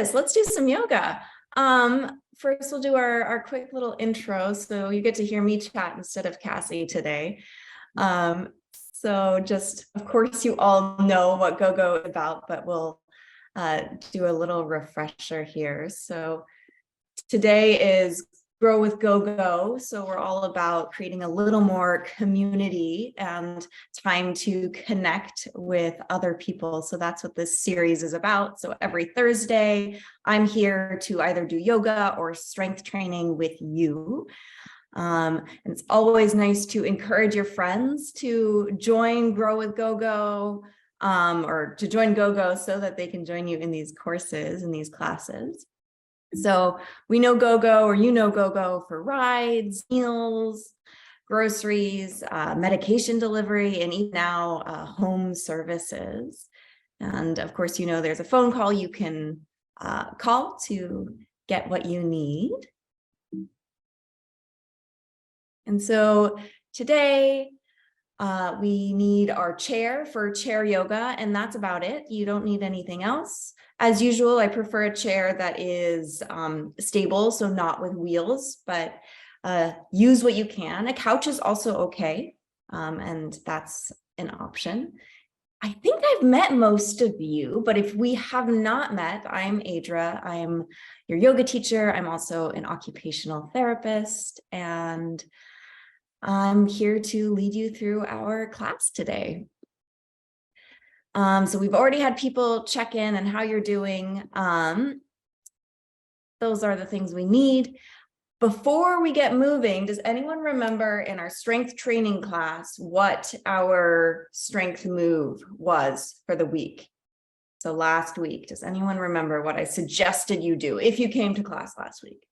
practice. Let's do some yoga. First, we'll do our quick little intro. So you get to hear me chat instead of Cassie today. So just, of course, you all know what GoGo is about, but we'll do a little refresher here. So today is Grow with GoGo. So we're all about creating a little more community and time to connect with other people. So that's what this series is about. So every Thursday, I'm here to either do yoga or strength training with you. And it's always nice to encourage your friends to join Grow with GoGo or to join GoGo so that they can join you in these courses, in these classes. So we know GoGo, or you know GoGo, for rides, meals, groceries, medication delivery, and even now home services. And of course, you know there's a phone call you can call to get what you need. And so today we need our chair for chair yoga, and that's about it. You don't need anything else. As usual, I prefer a chair that is stable, so not with wheels, but use what you can. A couch is also okay, and that's an option. I think I've met most of you, but if we have not met, I'm Adra. I'm your yoga teacher. I'm also an occupational therapist, and I'm here to lead you through our class today. So we've already had people check in and how you're doing. Those are the things we need. Before we get moving, does anyone remember in our strength training class what our strength move was for the week? So last week, does anyone remember what I suggested you do if you came to class last week?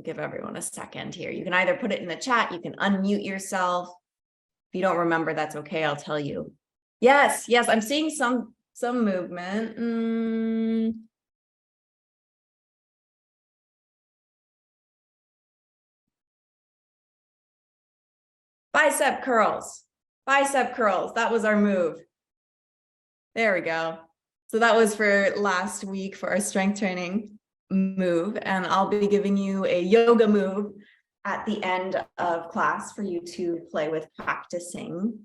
Give everyone a second here. You can either put it in the chat, you can unmute yourself. If you don't remember, that's okay, I'll tell you. Yes, I'm seeing some movement. Bicep curls, that was our move. There we go. So that was for last week for our strength training move, and I'll be giving you a yoga move at the end of class for you to play with, practicing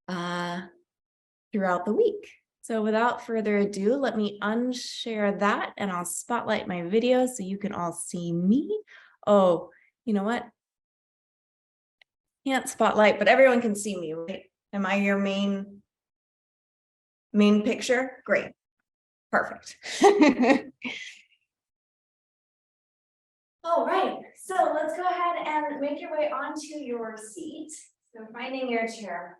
throughout the week. So without further ado, let me unshare that and I'll spotlight my video so you can all see me. Oh, you know what? Can't spotlight, but everyone can see me, right? Am I your main picture? Great. Perfect. All right, so let's go ahead and make your way onto your seat. So finding your chair.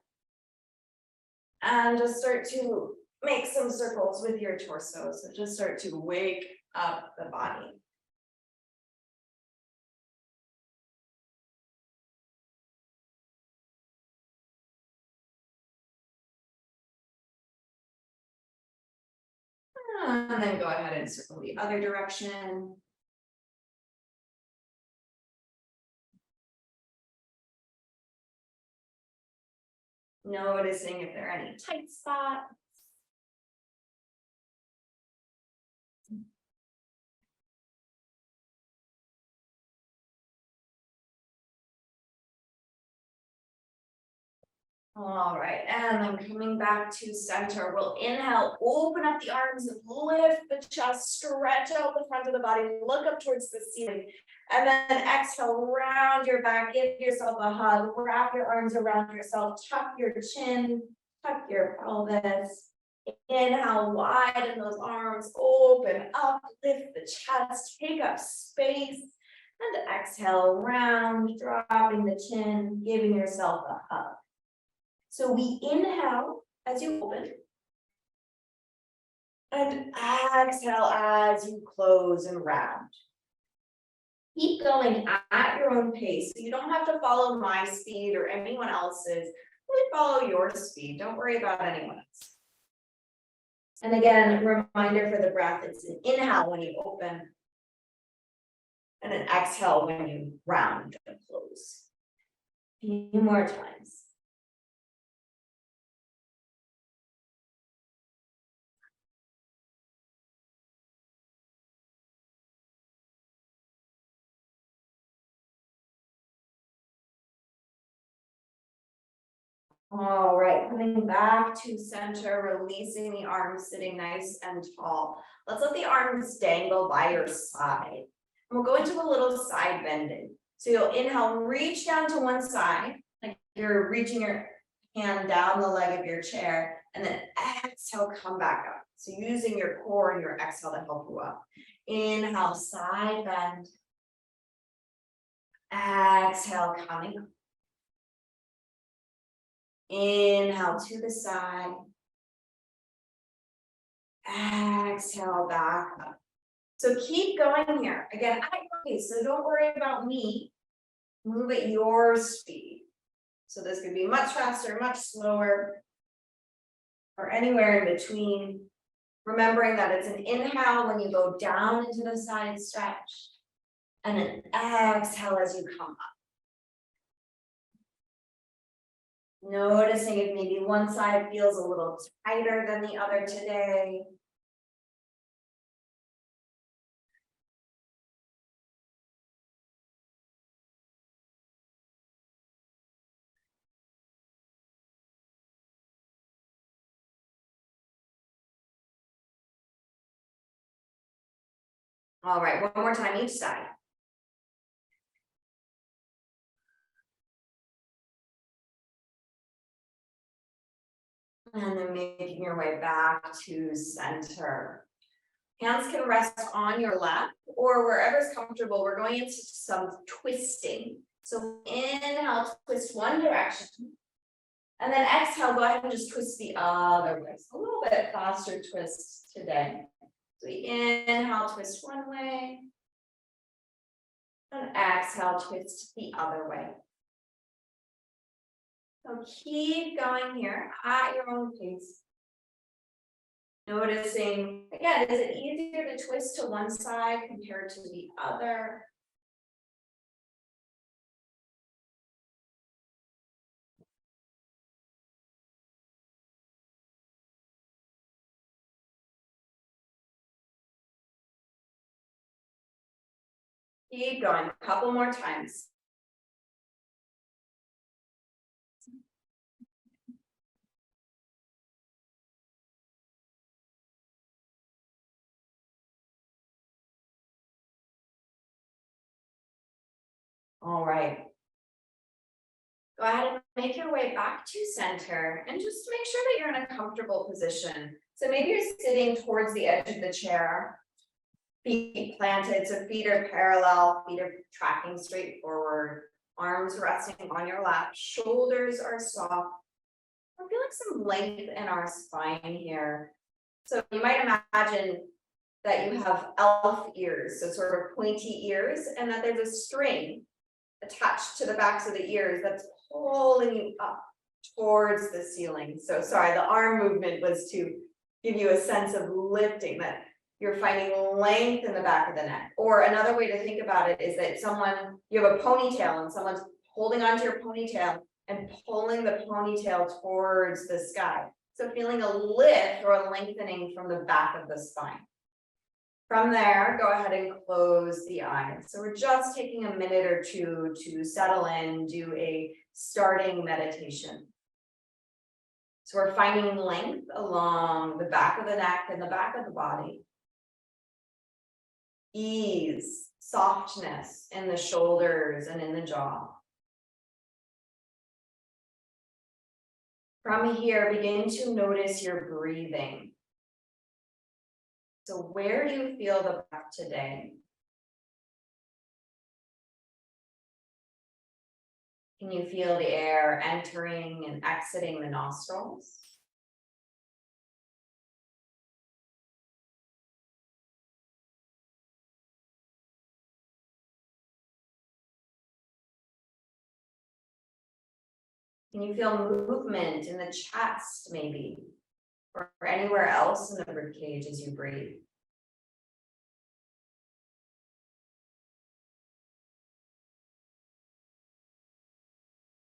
And just start to make some circles with your torso. So just start to wake up the body. And then go ahead and circle the other direction. Noticing if there are any tight spots. All right, and then coming back to center, we'll inhale, open up the arms and lift the chest, stretch out the front of the body, look up towards the ceiling, and then exhale, round your back, give yourself a hug, wrap your arms around yourself, tuck your chin, tuck your pelvis. Inhale, widen those arms, open up, lift the chest, take up space, and exhale, round, dropping the chin, giving yourself a hug. So we inhale as you open and exhale as you close and round. Keep going at your own pace. So you don't have to follow my speed or anyone else's. Really follow your speed. Don't worry about anyone else. And again, reminder for the breath, it's an inhale when you open and an exhale when you round and close. A few more times. All right, coming back to center, releasing the arms, sitting nice and tall. Let's let the arms dangle by your side. And we'll go into a little side bending. So you'll inhale, reach down to one side, like you're reaching your hand down the leg of your chair, and then exhale, come back up. So using your core and your exhale to help you up. Inhale, side bend. Exhale, coming up. Inhale to the side. Exhale, back up. So keep going here. Again, at your pace, so don't worry about me. Move at your speed. So this could be much faster, much slower, or anywhere in between. Remembering that it's an inhale when you go down into the side stretch, and an exhale as you come up. Noticing if maybe one side feels a little tighter than the other today. All right, one more time each side. And then making your way back to center. Hands can rest on your lap or wherever's comfortable. We're going into some twisting. So inhale, twist one direction. And then exhale, go ahead and just twist the other way. So a little bit faster twist today. So we inhale, twist one way. And exhale, twist the other way. So keep going here at your own pace. Noticing, again, is it easier to twist to one side compared to the other? Keep going, a couple more times. All right. Go ahead and make your way back to center and just make sure that you're in a comfortable position. So maybe you're sitting towards the edge of the chair, feet planted, so feet are parallel, feet are tracking straight forward, arms resting on your lap, shoulders are soft. I feel like some length in our spine here. So you might imagine that you have elf ears, so sort of pointy ears, and that there's a string attached to the backs of the ears that's pulling you up towards the ceiling. So sorry, the arm movement was to give you a sense of lifting, that you're finding length in the back of the neck. Or another way to think about it is that you have a ponytail and someone's holding onto your ponytail and pulling the ponytail towards the sky. So feeling a lift or a lengthening from the back of the spine. From there, go ahead and close the eyes. So we're just taking a minute or two to settle in, do a starting meditation. So we're finding length along the back of the neck and the back of the body. Ease, softness in the shoulders and in the jaw. From here, begin to notice your breathing. So where do you feel the breath today? Can you feel the air entering and exiting the nostrils? Can you feel movement in the chest maybe? Or anywhere else in the ribcage as you breathe?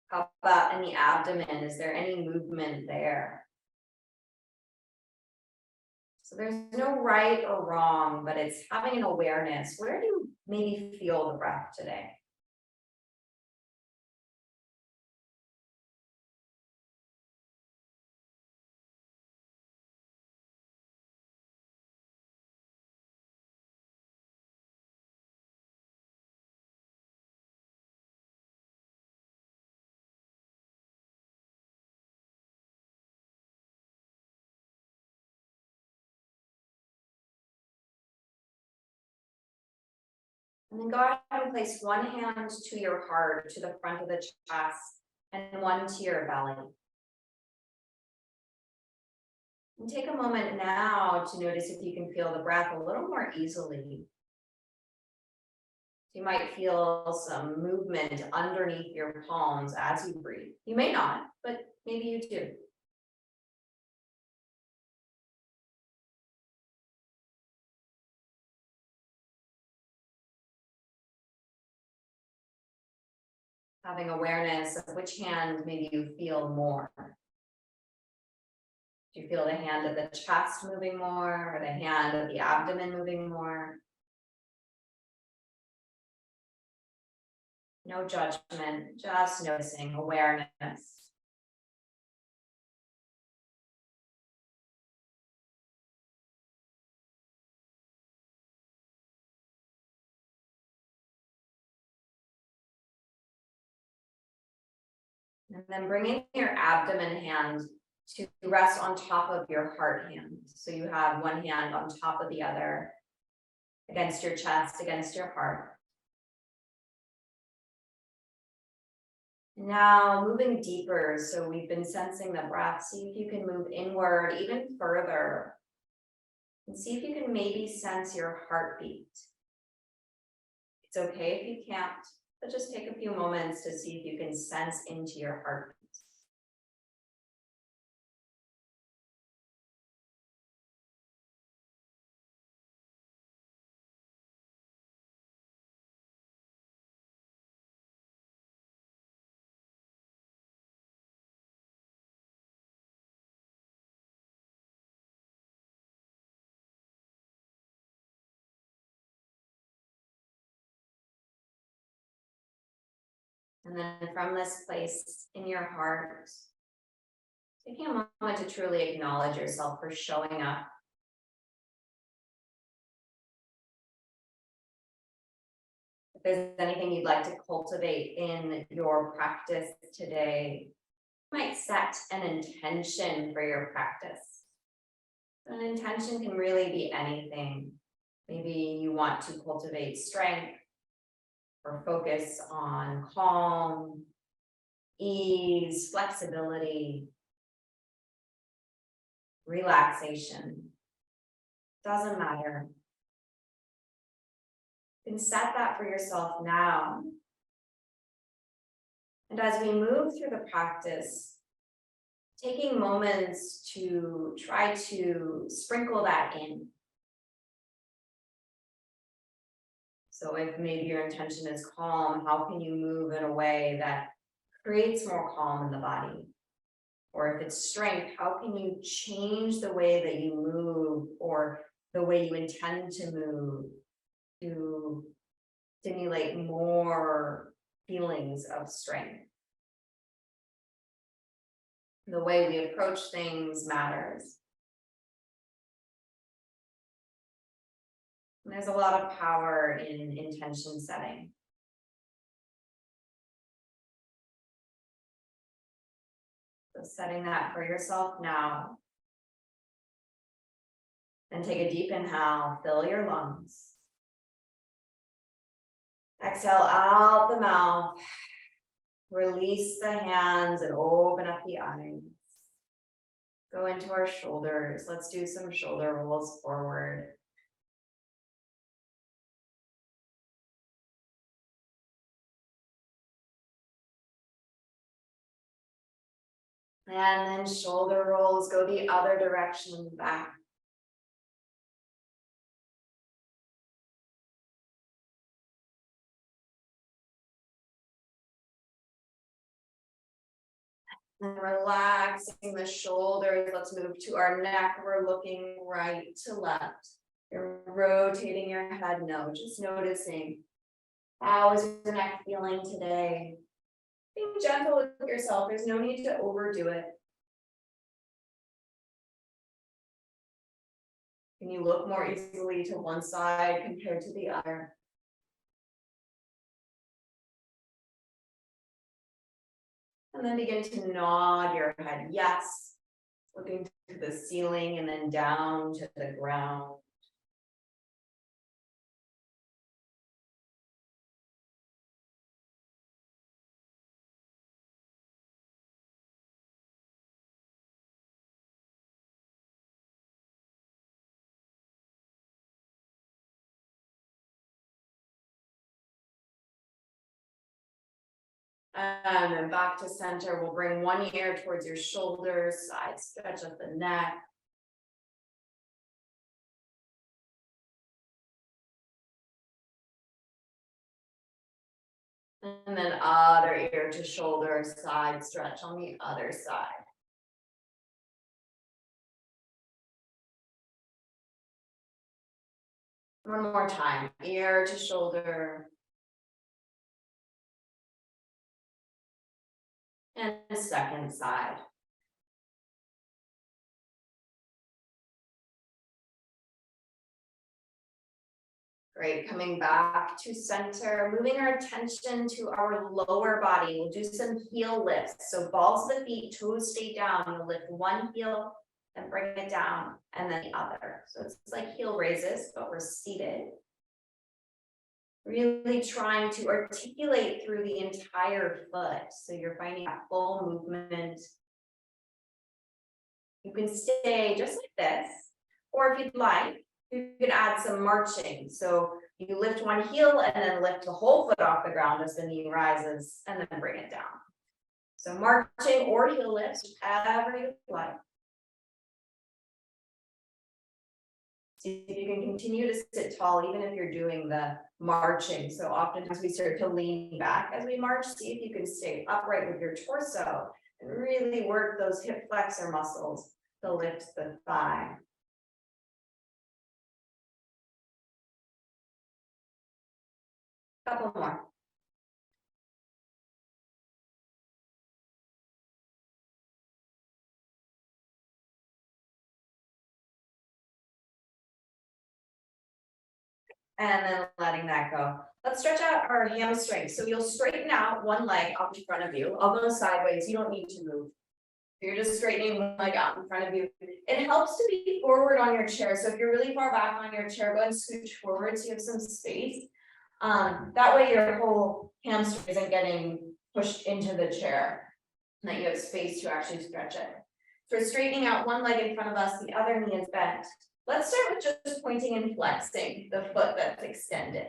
How about in the abdomen? Is there any movement there? So there's no right or wrong, but it's having an awareness. Where do you maybe feel the breath today? And then go ahead and place one hand to your heart, to the front of the chest, and one to your belly. And take a moment now to notice if you can feel the breath a little more easily. You might feel some movement underneath your palms as you breathe. You may not, but maybe you do. Having awareness of which hand maybe you feel more. Do you feel the hand of the chest moving more, or the hand of the abdomen moving more? No judgment, just noticing awareness. And then bringing your abdomen hand to rest on top of your heart hand. So you have one hand on top of the other, against your chest, against your heart. Now moving deeper, so we've been sensing the breath. See if you can move inward even further. And see if you can maybe sense your heartbeat. It's okay if you can't, but just take a few moments to see if you can sense into your heartbeat. And then from this place in your heart, taking a moment to truly acknowledge yourself for showing up. If there's anything you'd like to cultivate in your practice today, you might set an intention for your practice. An intention can really be anything. Maybe you want to cultivate strength or focus on calm, ease, flexibility, relaxation. Doesn't matter. You can set that for yourself now. And as we move through the practice, taking moments to try to sprinkle that in. So if maybe your intention is calm, how can you move in a way that creates more calm in the body? Or if it's strength, how can you change the way that you move or the way you intend to move to stimulate more feelings of strength? The way we approach things matters. And there's a lot of power in intention setting. So setting that for yourself now. Then take a deep inhale, fill your lungs. Exhale out the mouth. Release the hands and open up the eyes. Go into our shoulders. Let's do some shoulder rolls forward. And then shoulder rolls, go the other direction back. And relaxing the shoulders. Let's move to our neck. We're looking right to left. You're rotating your head, no, just noticing. How is your neck feeling today? Being gentle with yourself. There's no need to overdo it. Can you look more easily to one side compared to the other? And then begin to nod your head yes, looking to the ceiling and then down to the ground. And then back to center. We'll bring one ear towards your shoulders, side stretch of the neck. And then other ear to shoulder, side stretch on the other side. One more time, ear to shoulder. And second side. Great, coming back to center, moving our attention to our lower body. We'll do some heel lifts. So balls of the feet, toes stay down. You'll lift one heel and bring it down, and then the other. So it's like heel raises, but we're seated. Really trying to articulate through the entire foot. So you're finding that full movement. You can stay just like this, or if you'd like, you could add some marching. So you lift one heel and then lift the whole foot off the ground as the knee rises, and then bring it down. So marching or heel lifts, whatever you like. See if you can continue to sit tall, even if you're doing the marching. So oftentimes we start to lean back as we march. See if you can stay upright with your torso and really work those hip flexor muscles to lift the thigh. Couple more. And then letting that go. Let's stretch out our hamstrings. So you'll straighten out one leg up in front of you. I'll go sideways. You don't need to move. You're just straightening one leg out in front of you. It helps to be forward on your chair. So if you're really far back on your chair, go ahead and scooch forward so you have some space. That way your whole hamstring isn't getting pushed into the chair, and that you have space to actually stretch it. So straightening out one leg in front of us, the other knee is bent. Let's start with just pointing and flexing the foot that's extended.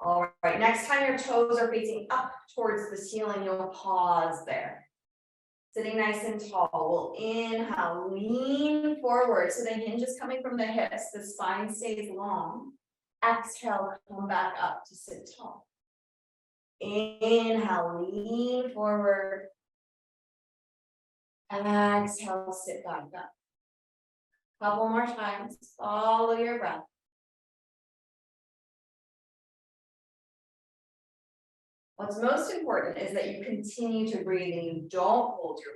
All right, next time your toes are facing up towards the ceiling, you'll pause there. Sitting nice and tall, we'll inhale, lean forward. So the hinge is coming from the hips, the spine stays long. Exhale, come back up to sit tall. Inhale, lean forward. Exhale, sit back up. Couple more times, follow your breath. What's most important is that you continue to breathe and you don't hold your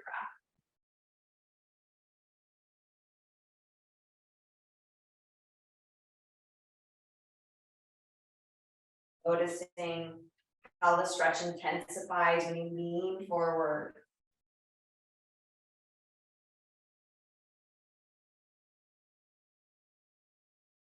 breath. Noticing how the stretch intensifies when you lean forward.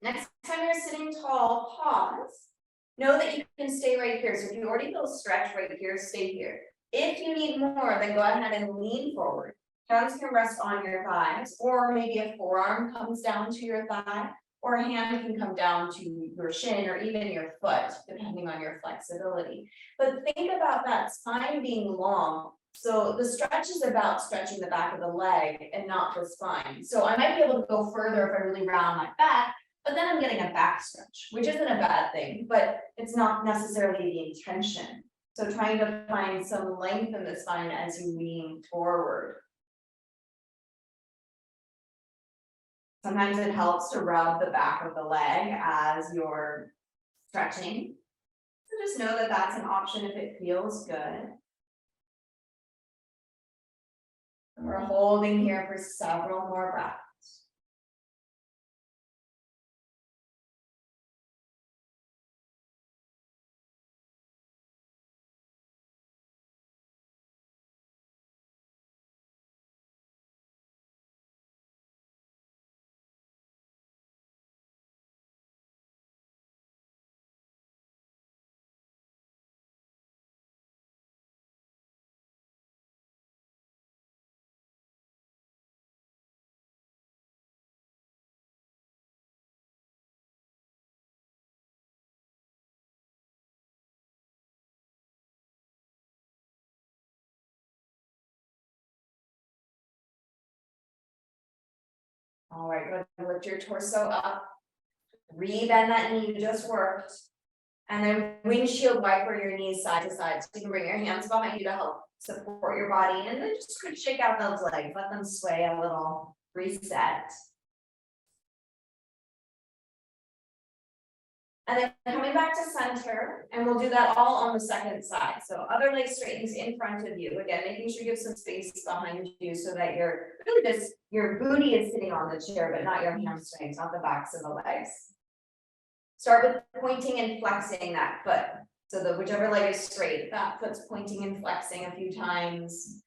Next time you're sitting tall, pause. Know that you can stay right here. So if you already feel stretch right here, stay here. If you need more, then go ahead and lean forward. Hands can rest on your thighs, or maybe a forearm comes down to your thigh, or a hand can come down to your shin or even your foot, depending on your flexibility. But think about that spine being long. So the stretch is about stretching the back of the leg and not the spine. So I might be able to go further if I really round my back, but then I'm getting a back stretch, which isn't a bad thing, but it's not necessarily the intention. So trying to find some length in the spine as you lean forward. Sometimes it helps to rub the back of the leg as you're stretching. So just know that that's an option if it feels good. And we're holding here for several more breaths. All right, go ahead and lift your torso up. Rebend that knee you just worked. And then windshield wiper your knees side to side. So you can bring your hands behind you to help support your body. And then just quick shake out those legs. Let them sway a little. Reset. And then coming back to center, and we'll do that all on the second side. So other leg straightens in front of you. Again, making sure you have some space behind you so that your booty is sitting on the chair, but not your hamstrings, not the backs of the legs. Start with pointing and flexing that foot. So that whichever leg is straight, that foot's pointing and flexing a few times.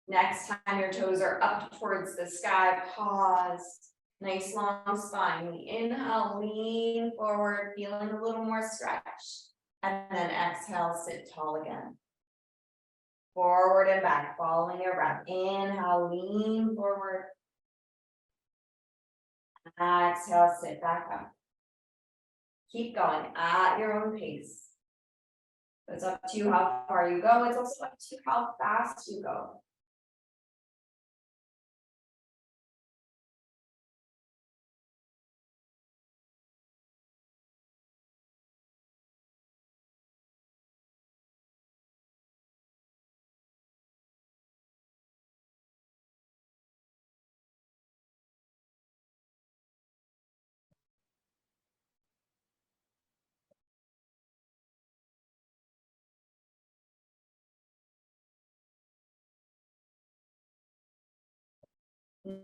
Next time your toes are up towards the sky, pause. Nice long spine. We inhale, lean forward, feeling a little more stretch. And then exhale, sit tall again. Forward and back, following your breath. Inhale, lean forward. Exhale, sit back up. Keep going at your own pace. It's up to you how far you go. It's also up to you how fast you go.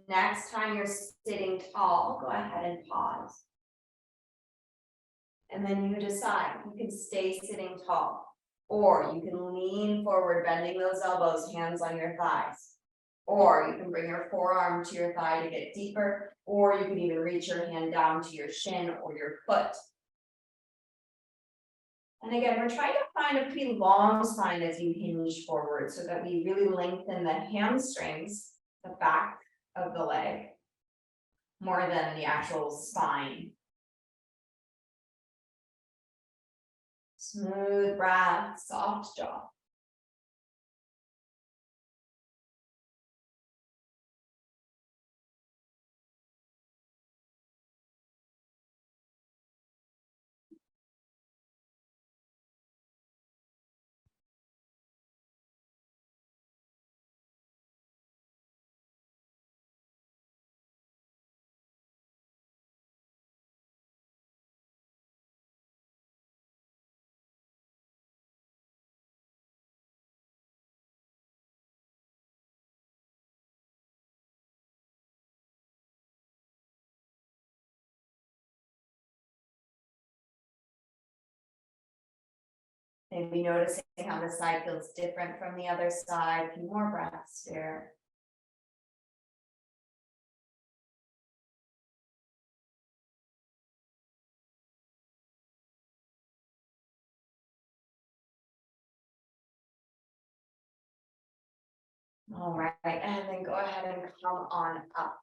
Next time you're sitting tall, go ahead and pause. And then you decide, you can stay sitting tall, or you can lean forward, bending those elbows, hands on your thighs. Or you can bring your forearm to your thigh to get deeper, or you can even reach your hand down to your shin or your foot. And again, we're trying to find a pretty long spine as you hinge forward so that we really lengthen the hamstrings, the back of the leg, more than the actual spine. Smooth breath, soft jaw. Maybe noticing how the side feels different from the other side. A few more breaths here. All right, and then go ahead and come on up.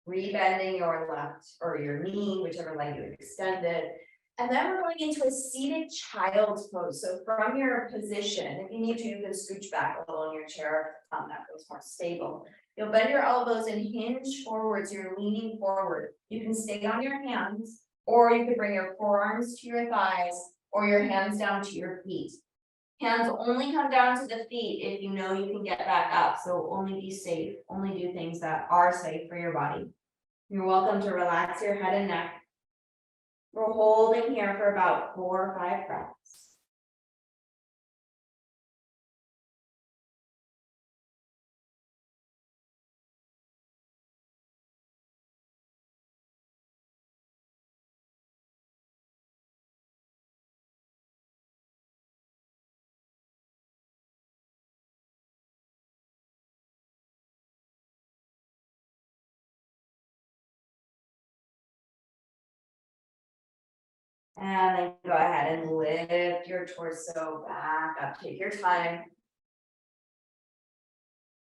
Rebending your left or your knee, whichever leg you extended. And then we're going into a seated child's pose. So from your position, if you need to, you can scooch back a little in your chair. That feels more stable. You'll bend your elbows and hinge forwards. You're leaning forward. You can stay on your hands, or you could bring your forearms to your thighs or your hands down to your feet. Hands only come down to the feet if you know you can get back up. So only be safe. Only do things that are safe for your body. You're welcome to relax your head and neck. We're holding here for about 4 or 5 breaths. And then go ahead and lift your torso back up. Take your time.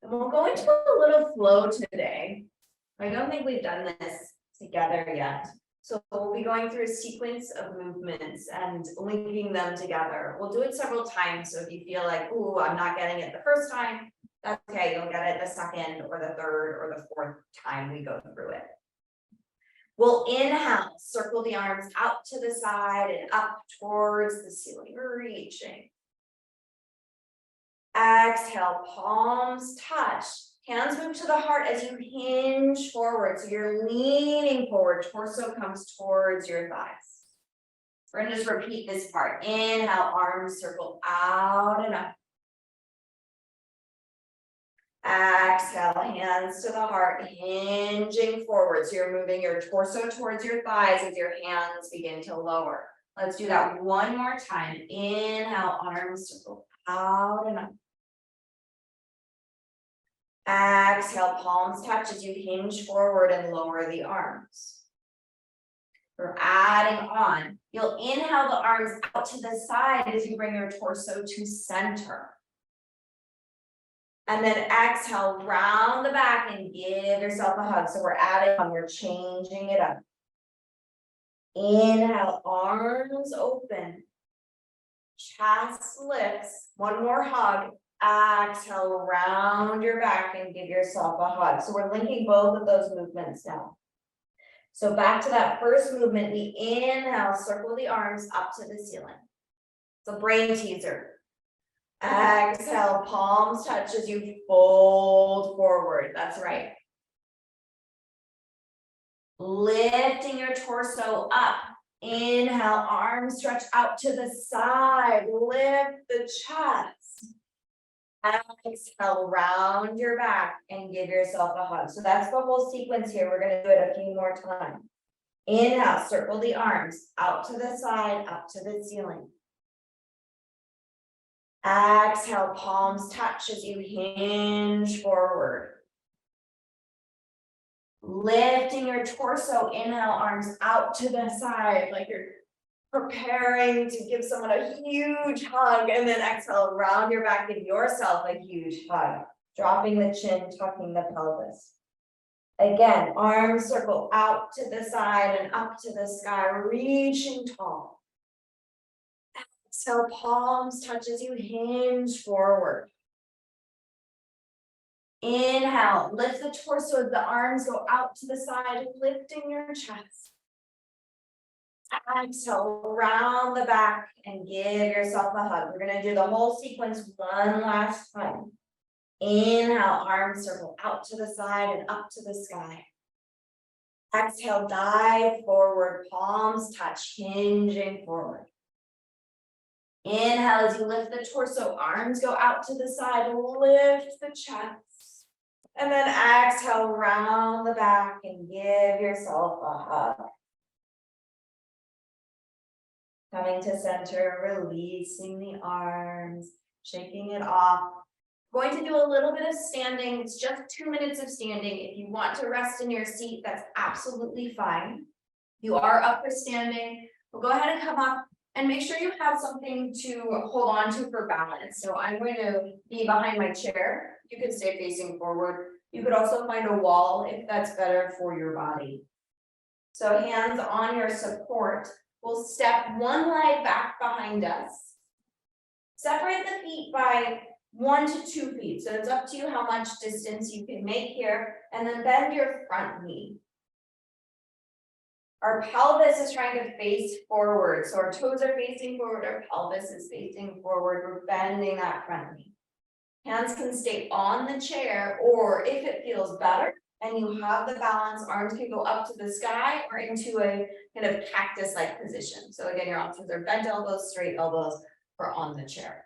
And we'll go into a little flow today. I don't think we've done this together yet. So we'll be going through a sequence of movements and linking them together. We'll do it several times. So if you feel like, ooh, I'm not getting it the first time, that's okay. You'll get it the second or the third or the fourth time we go through it. We'll inhale, circle the arms out to the side and up towards the ceiling, reaching. Exhale, palms touch. Hands move to the heart as you hinge forward. So you're leaning forward, torso comes towards your thighs. We're gonna just repeat this part. Inhale, arms circle out and up. Exhale, hands to the heart, hinging forward. So you're moving your torso towards your thighs as your hands begin to lower. Let's do that one more time. Inhale, arms circle out and up. Exhale, palms touch as you hinge forward and lower the arms. We're adding on. You'll inhale the arms out to the side as you bring your torso to center. And then exhale, round the back and give yourself a hug. So we're adding on, we're changing it up. Inhale, arms open. Chest lifts. One more hug. Exhale, round your back and give yourself a hug. So we're linking both of those movements now. So back to that first movement, we inhale, circle the arms up to the ceiling. So brain teaser. Exhale, palms touch as you fold forward. That's right. Lifting your torso up. Inhale, arms stretch out to the side. Lift the chest. Exhale, round your back and give yourself a hug. So that's the whole sequence here. We're going to do it a few more times. Inhale, circle the arms out to the side, up to the ceiling. Exhale, palms touch as you hinge forward. Lifting your torso, inhale, arms out to the side like you're preparing to give someone a huge hug, and then exhale, round your back, give yourself a huge hug, dropping the chin, tucking the pelvis. Again, arms circle out to the side and up to the sky, reaching tall. Exhale, palms touch as you hinge forward. Inhale, lift the torso as the arms go out to the side, lifting your chest. Exhale, round the back and give yourself a hug. We're going to do the whole sequence one last time. Inhale, arms circle out to the side and up to the sky. Exhale, dive forward, palms touch, hinging forward. Inhale as you lift the torso, arms go out to the side, lift the chest. And then exhale, round the back and give yourself a hug. Coming to center, releasing the arms, shaking it off. Going to do a little bit of standing. It's just 2 minutes of standing. If you want to rest in your seat, that's absolutely fine. You are up for standing. We'll go ahead and come up and make sure you have something to hold on to for balance. So I'm going to be behind my chair. You can stay facing forward. You could also find a wall if that's better for your body. So hands on your support. We'll step one leg back behind us. Separate the feet by 1 to 2 feet. So it's up to you how much distance you can make here. And then bend your front knee. Our pelvis is trying to face forward. So our toes are facing forward. Our pelvis is facing forward. We're bending that front knee. Hands can stay on the chair, or if it feels better and you have the balance, arms can go up to the sky or into a kind of cactus-like position. So again, your options are bent elbows, straight elbows, or on the chair.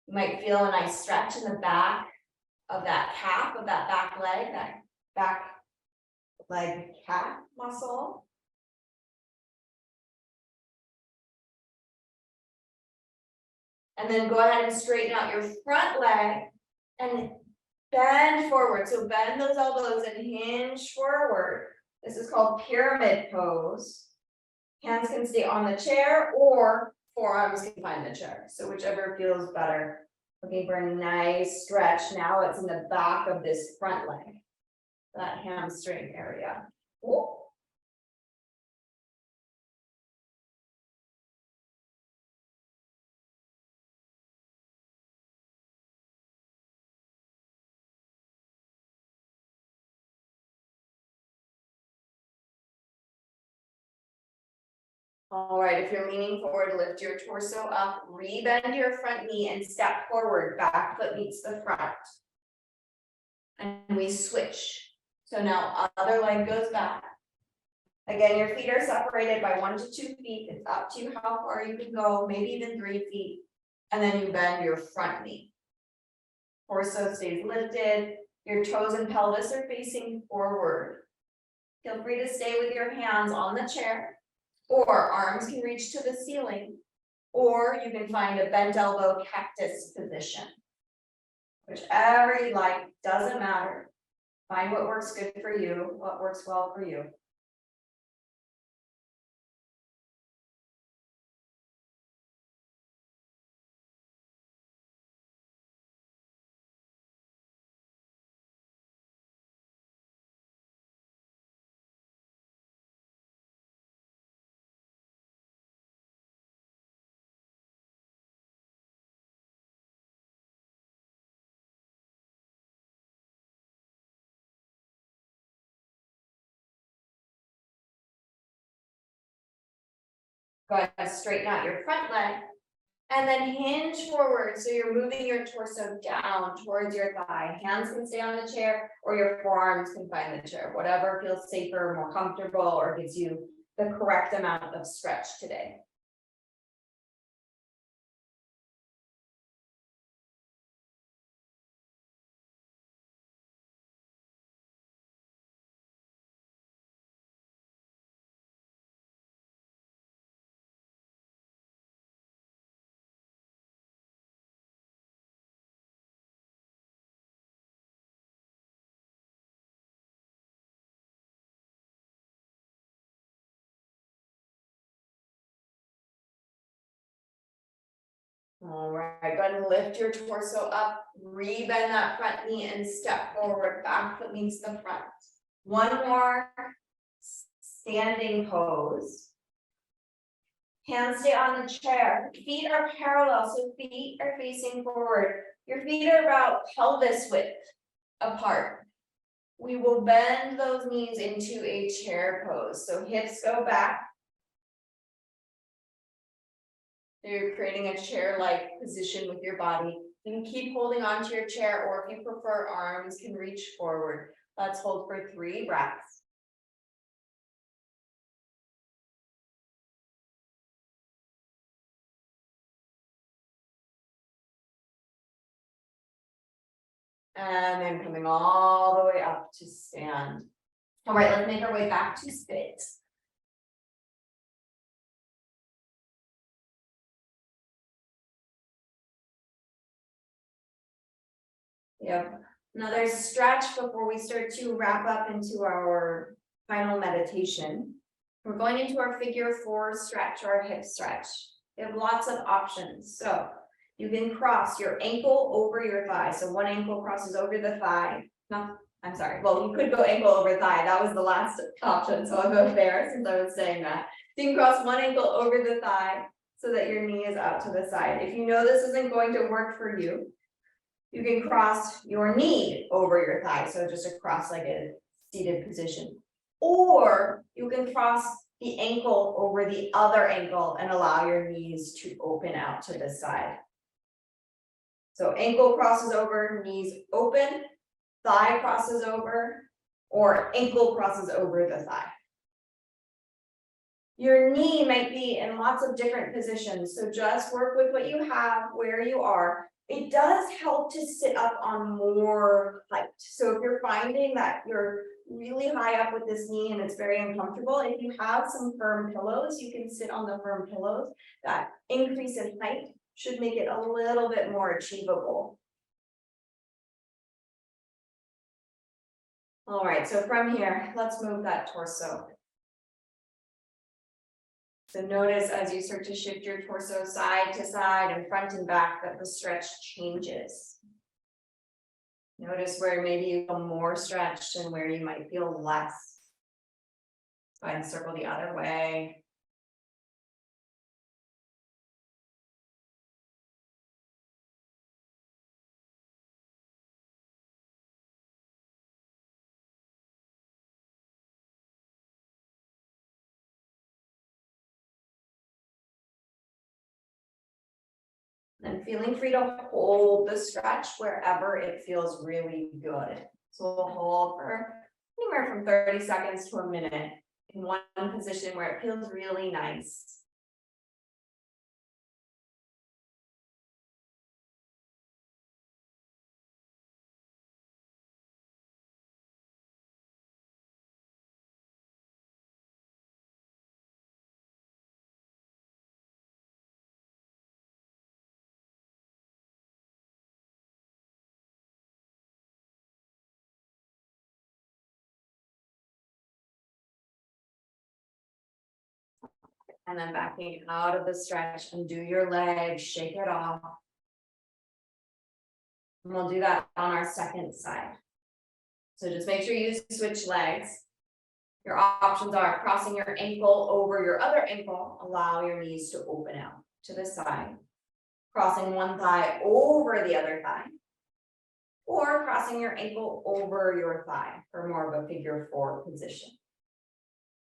You might feel a nice stretch in the back of that calf, of that back leg, that back leg calf muscle. And then go ahead and straighten out your front leg and bend forward. So bend those elbows and hinge forward. This is called pyramid pose. Hands can stay on the chair or forearms can find the chair. So whichever feels better. Looking for a nice stretch. Now it's in the back of this front leg, that hamstring area. Ooh. All right, if you're leaning forward, lift your torso up, rebend your front knee and step forward, back foot meets the front. And we switch. So now other leg goes back. Again, your feet are separated by 1 to 2 feet. It's up to you how far you can go, maybe even 3 feet. And then you bend your front knee. Torso stays lifted. Your toes and pelvis are facing forward. Feel free to stay with your hands on the chair, or arms can reach to the ceiling, or you can find a bent elbow cactus position. Whichever you like, doesn't matter. Find what works good for you, what works well for you. Go ahead and straighten out your front leg and then hinge forward. So you're moving your torso down towards your thigh. Hands can stay on the chair or your forearms can find the chair, whatever feels safer, more comfortable, or gives you the correct amount of stretch today. All right, go ahead and lift your torso up, rebend that front knee and step forward, back foot meets the front. One more standing pose. Hands stay on the chair, feet are parallel, so feet are facing forward. Your feet are about pelvis width apart. We will bend those knees into a chair pose, so hips go back. You're creating a chair-like position with your body. You can keep holding onto your chair, or if you prefer, arms can reach forward. Let's hold for 3 breaths. And then coming all the way up to stand. All right, let's make our way back to split. Yep. Another stretch before we start to wrap up into our final meditation. We're going into our figure 4 stretch, or hip stretch. We have lots of options. So you can cross your ankle over your thigh. So one ankle crosses over the thigh. No, I'm sorry. Well, you could go ankle over thigh. That was the last option. So I'll go there since I was saying that. So you can cross one ankle over the thigh so that your knee is out to the side. If you know this isn't going to work for you, you can cross your knee over your thigh. So just a cross-legged seated position. Or you can cross the ankle over the other ankle and allow your knees to open out to the side. So ankle crosses over, knees open, thigh crosses over, or ankle crosses over the thigh. Your knee might be in lots of different positions, so just work with what you have where you are. It does help to sit up on more height. So if you're finding that you're really high up with this knee and it's very uncomfortable, if you have some firm pillows, you can sit on the firm pillows. That increase in height should make it a little bit more achievable. All right, so from here, let's move that torso. So notice as you start to shift your torso side to side and front and back that the stretch changes. Notice where maybe you feel more stretched and where you might feel less. Go ahead and circle the other way. And feeling free to hold the stretch wherever it feels really good. So we'll hold for anywhere from 30 seconds to a minute in one position where it feels really nice. And then backing out of the stretch and do your legs, shake it off. And we'll do that on our second side. So just make sure you switch legs. Your options are crossing your ankle over your other ankle, allow your knees to open out to the side. Crossing one thigh over the other thigh. Or crossing your ankle over your thigh for more of a figure 4 position.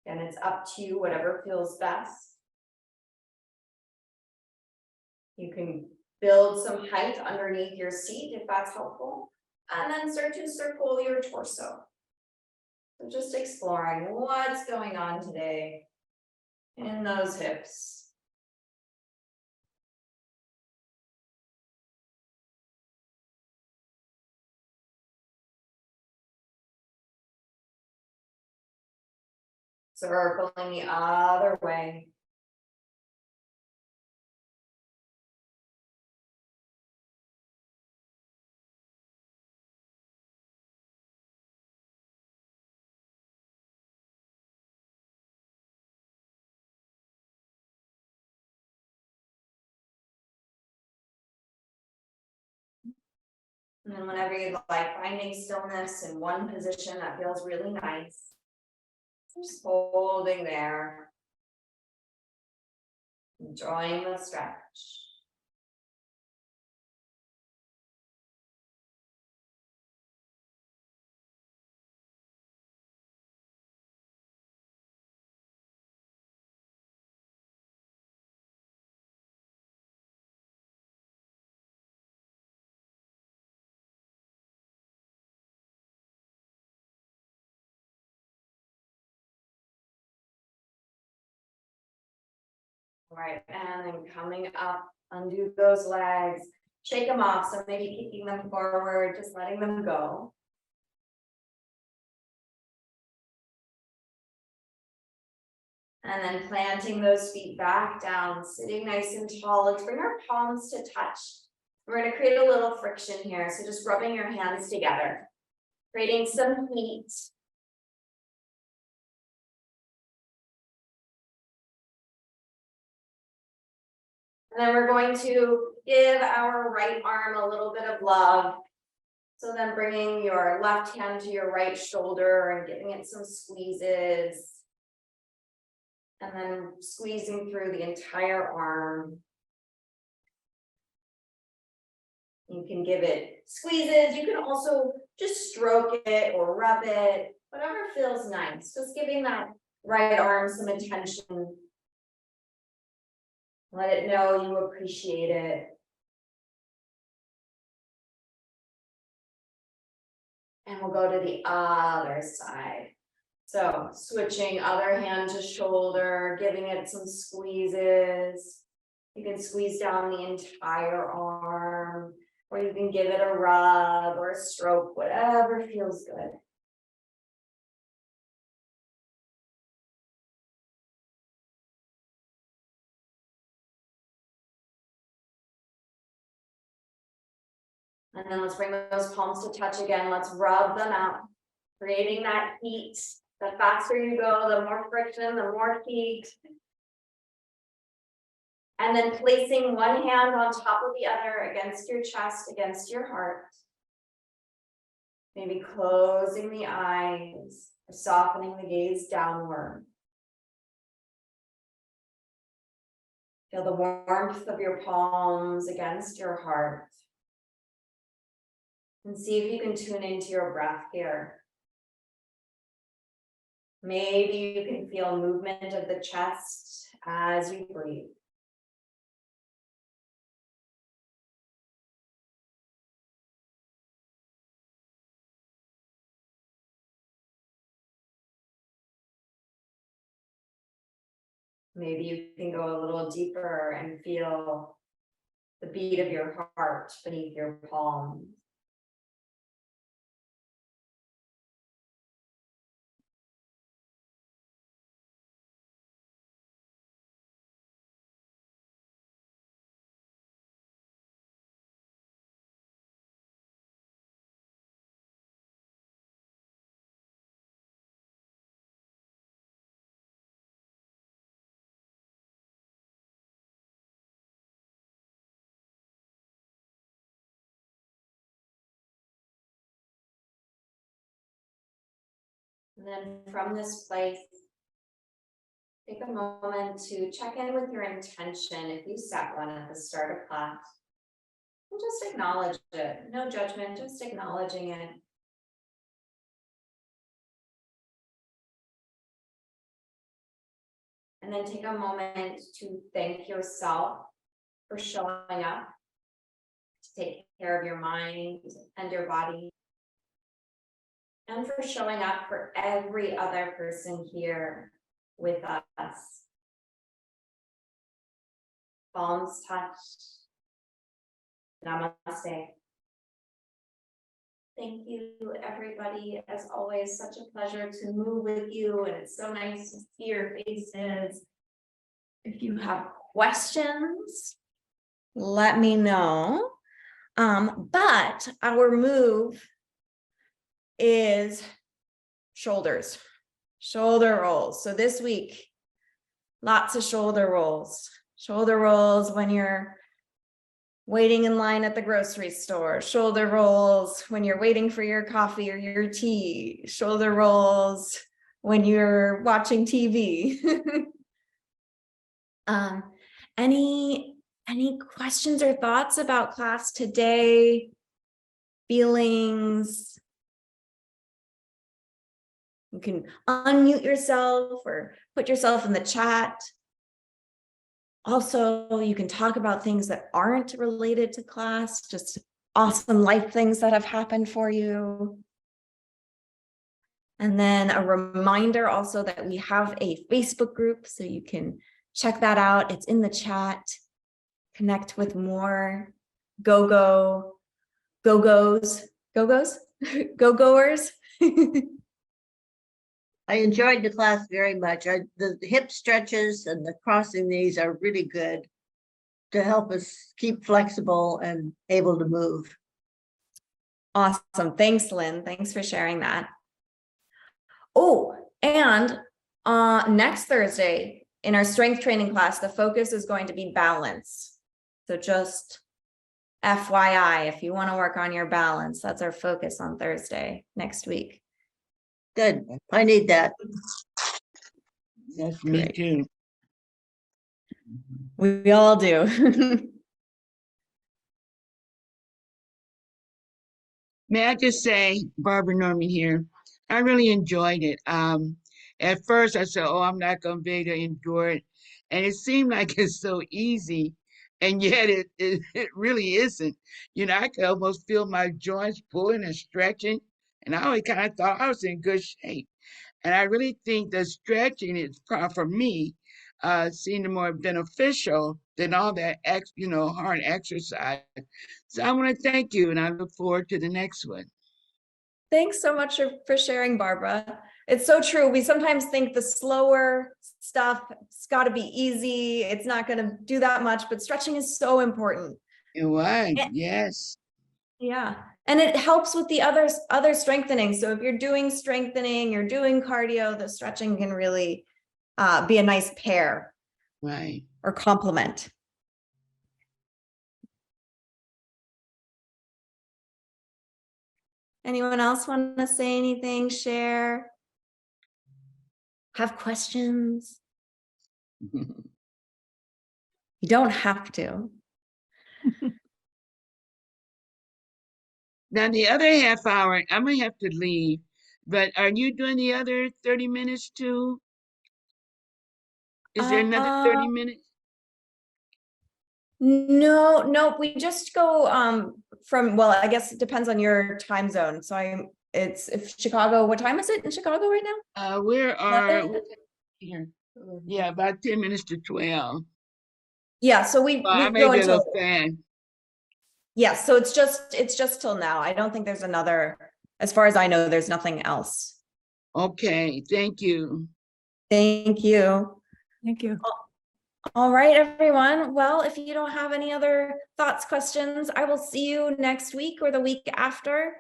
And it's up to you, whatever feels best. You can build some height underneath your seat if that's helpful. And then start to circle your torso. So just exploring what's going on today in those hips. Circling the other way. And then whenever you'd like, finding stillness in one position that feels really nice. Just holding there. Enjoying the stretch. All right, and then coming up, undo those legs, shake them off. So maybe kicking them forward, just letting them go. And then planting those feet back down, sitting nice and tall. Let's bring our palms to touch. We're going to create a little friction here. So just rubbing your hands together, creating some heat. And then we're going to give our right arm a little bit of love. So then bringing your left hand to your right shoulder and giving it some squeezes. And then squeezing through the entire arm. You can give it squeezes. You can also just stroke it or rub it, whatever feels nice. Just giving that right arm some attention. Let it know you appreciate it. And we'll go to the other side. So switching other hand to shoulder, giving it some squeezes. You can squeeze down the entire arm, or you can give it a rub or a stroke, whatever feels good. And then let's bring those palms to touch again. Let's rub them out, creating that heat. The faster you go, the more friction, the more heat. And then placing one hand on top of the other against your chest, against your heart. Maybe closing the eyes, or softening the gaze downward. Feel the warmth of your palms against your heart. And see if you can tune into your breath here. Maybe you can feel movement of the chest as you breathe. Maybe you can go a little deeper and feel the beat of your heart beneath your palms. And then from this place, take a moment to check in with your intention if you set one at the start of class. And just acknowledge it. No judgment, just acknowledging it. And then take a moment to thank yourself for showing up, to take care of your mind and your body, and for showing up for every other person here with us. Palms touched. Namaste. Thank you, everybody. As always, such a pleasure to move with you, and it's so nice to see your faces. If you have questions, let me know. But our move is shoulders, shoulder rolls. So this week, lots of shoulder rolls. Shoulder rolls when you're waiting in line at the grocery store, shoulder rolls when you're waiting for your coffee or your tea, shoulder rolls when you're watching TV. Any questions or thoughts about class today? Feelings? You can unmute yourself or put yourself in the chat. Also, you can talk about things that aren't related to class, just awesome life things that have happened for you. And then a reminder also that we have a Facebook group, so you can check that out. It's in the chat. Connect with more GoGo's, GoGoers. I enjoyed the class very much. The hip stretches and the crossing knees are really good to help us keep flexible and able to move. Awesome. Thanks, Lynn. Thanks for sharing that. Oh, and next Thursday in our strength training class, the focus is going to be balance. So just FYI, if you want to work on your balance, that's our focus on Thursday next week. Good. I need that. Yes, me too. We all do. May I just say, Barbara Norman here, I really enjoyed it. At first I said, oh, I'm not going to be able to endure it. And it seemed like it's so easy. And yet it really isn't. You know, I could almost feel my joints pulling and stretching. And I always kind of thought I was in good shape. And I really think the stretching is for me, seemed more beneficial than all that, hard exercise. So I want to thank you, and I look forward to the next one. Thanks so much for sharing, Barbara. It's so true. We sometimes think the slower stuff, it's got to be easy. It's not going to do that much, but stretching is so important. It was, yes. Yeah. And it helps with the other strengthening. So if you're doing strengthening, you're doing cardio, the stretching can really be a nice pair. Right. Or complement. Anyone else want to say anything, share? Have questions? You don't have to. Now the other half hour, I'm gonna have to leave, but are you doing the other 30 minutes too? Is there another 30 minutes? No, no, we just go from, well, I guess it depends on your time zone. So it's if Chicago, what time is it in Chicago right now? Where are 11? here? Yeah, about 10 minutes to 12. Yeah, so Well, we I may go be a until, little fast. yeah, so it's just till now. I don't think there's another, as far as I know, there's nothing else. Okay, thank you. Thank you. Thank you. All right, everyone. Well, if you don't have any other thoughts, questions, I will see you next week or the week after.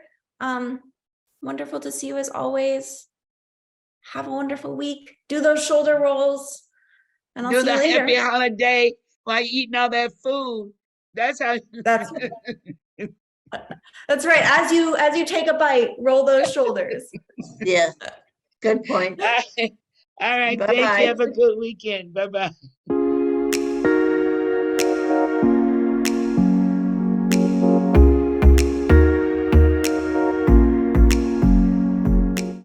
Wonderful to see you as always. Have a wonderful week. Do those shoulder rolls, and I'll Do see the you later. happy holiday while eating all that food. That's how. That's that's right. As you take a bite, roll those shoulders. Yes, good point. All right, thank you. Bye-bye. Have a good weekend. Bye bye.